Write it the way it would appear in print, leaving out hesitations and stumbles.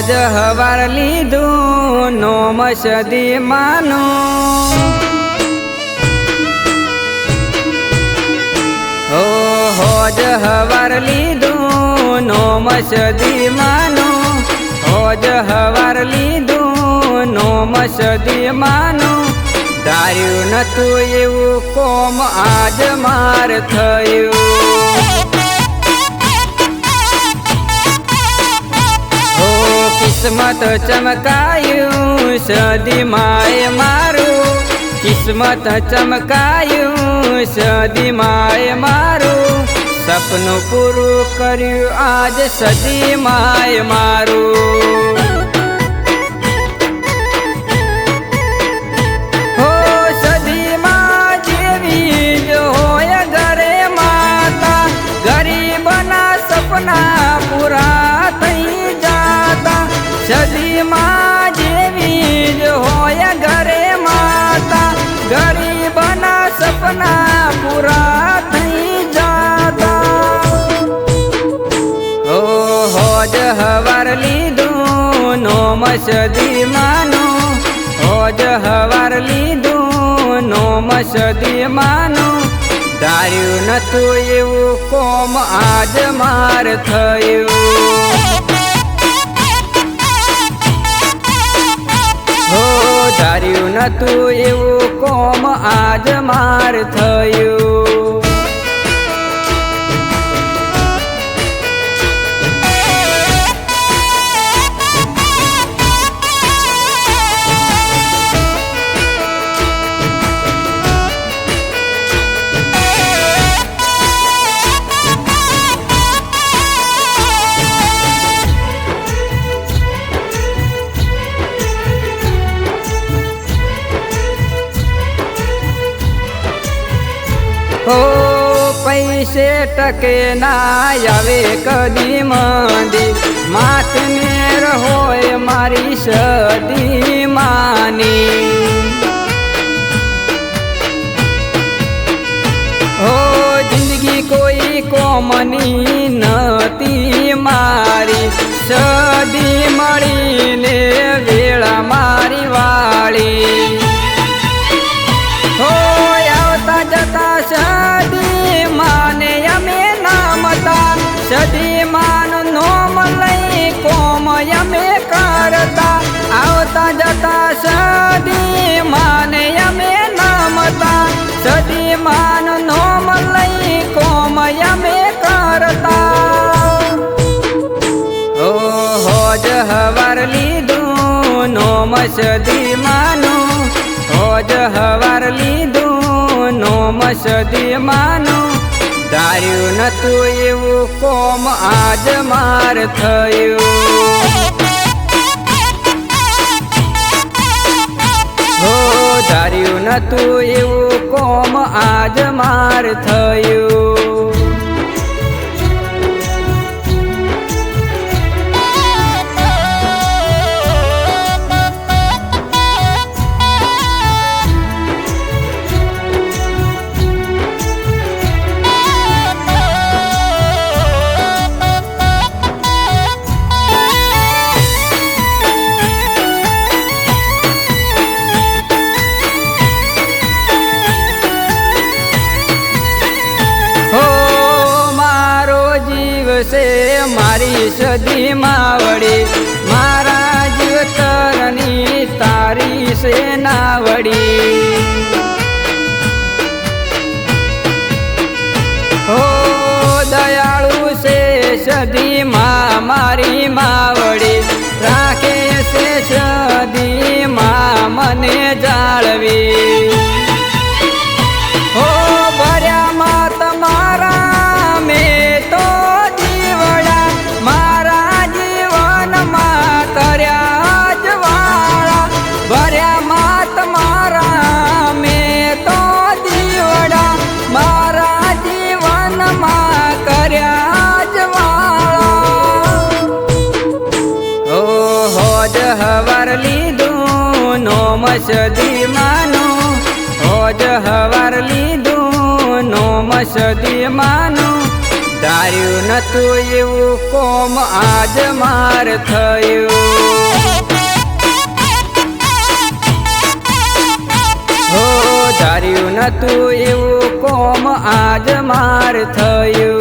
હોજ હવાર લીધું નોમ સદી માનું હોજ હવાર લીધું નોમ સદી માનું હોજ હવાર લીધું નોમ સદી માનું ધાર્યું નતું એવું કોમ આજ માર થયું કિસ્મત ચમકાયું સદી માએ મારું કિસ્મત ચમકાયું સદી માએ મારું સપનું પૂરું કર્યું આજ સદી માએ મારું હો સદી માં જેવી જ હોય ઘરે માતા ગરીબના સપના પૂરા થઈ જાતા સદી માં જેવી જ હોય ઘરે માતા ગરીબના સપના પૂરા થઈ જાતા હોજ હવાર લીધું નોમ સદી માનું હોજ હવાર લીધું નોમ સદી માનું ધાર્યું નતું એવું કોમ આજ માર થયું ધાર્યું નતું એવું કોમ આજ માર થયું હો પૈસે ટકે ના આવે કદી મંદી માથને હોય મારી સદી માની હો જિંદગી કોઈ કોમની નતી મારી સદી મળીને વેળા મારી વાળી હો આવતા જતા સદી માને અમે નામતા સદી માનું નોમ લઈ કોમ અમે કરતા આવતા જતા સદી માને અમે નામતા સદી માનું નોમ લઈ કોમ અમે કરતા હોજ હવાર લીધું નોમ સદી માનું હોજ હવાર લીધું નોમ સદી માનું ધાર્યું નતું એવું કોમ આજ માર થયું ધાર્યું નતું એવું કોમ આજ માર થયું મારી સદી માવડી મારા જીવતરની તારી સે નાવડી હો દયાળુ છે સદી માં મારી માવડી રાખે છે સદી માં મને જાળવી હો ભર્યા માં તમારા મેં તો હવાર લીધું નોમ સદી માનું હોજ હવાર લીધું નોમ સદી માનું ધાર્યું નતું એવું કોમ આજ માર થયું, હો ધાર્યું નતું એવું કોમ આજ માર થયું.